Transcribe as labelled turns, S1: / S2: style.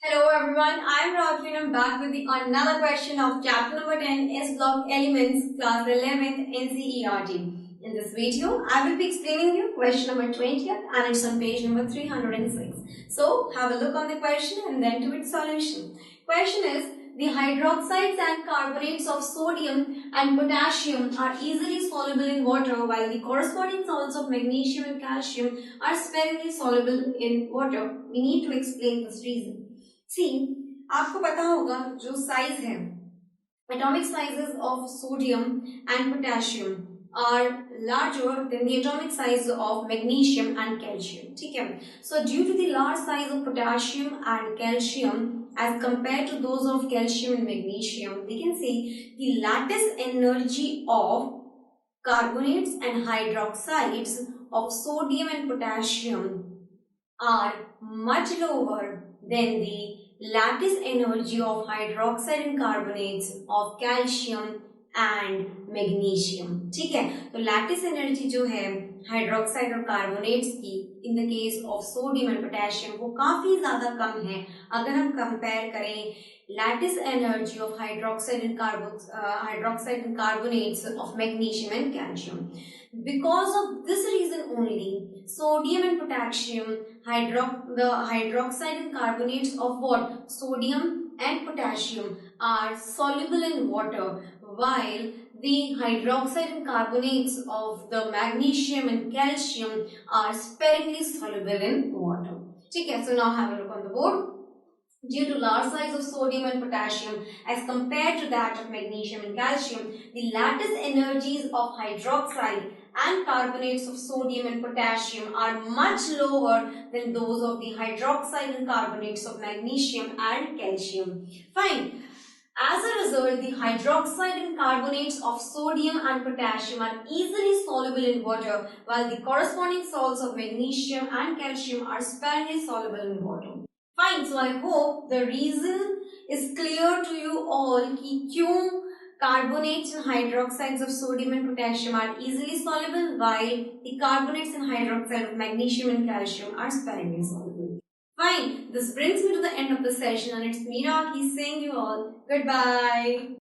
S1: Hello everyone, I am Rocky and I'm back with another question of chapter number 10 S block elements class 11th NCERT. In this video, I will be explaining you question number 20th and it's on page number 306. So, have a look on the question and then to its solution. Question is, the hydroxides and carbonates of sodium and potassium are easily soluble in water while the corresponding salts of magnesium and calcium are sparingly soluble in water. We need to explain this reason. See, आपको पता होगा जो size है atomic sizes of sodium and potassium are larger than the atomic size of magnesium and calcium. ठीक है? So due to the large size of potassium and calcium as compared to those of calcium and magnesium, we can see the lattice energy of carbonates and hydroxides of sodium and potassium are much lower than the lattice energy of hydroxide and carbonates of calcium and magnesium. ठीक है, तो lattice energy जो है hydroxide और carbonates की in the case of sodium and potassium वो काफी ज्यादा कम है अगर हम कंपेयर करें lattice energy of hydroxide and carbonates of magnesium and calcium. Because of this reason only, sodium and potassium, the hydroxide and carbonates of what? Sodium and potassium are soluble in water, while the hydroxide and carbonates of the magnesium and calcium are sparingly soluble in water. Okay, so now have a look on the board. Due to large size of sodium and potassium as compared to that of magnesium and calcium, the lattice energies of hydroxide and carbonates of sodium and potassium are much lower than those of the hydroxide and carbonates of magnesium and calcium. Fine. As a result, the hydroxide and carbonates of sodium and potassium are easily soluble in water, while the corresponding salts of magnesium and calcium are sparingly soluble in water. Fine. So I hope the reason is clear to you all कि क्यों carbonates and hydroxides of sodium and potassium are easily soluble while the carbonates and hydroxide of magnesium and calcium are sparingly soluble. Fine. This brings me to the end of the session and it's me Raki saying you all goodbye.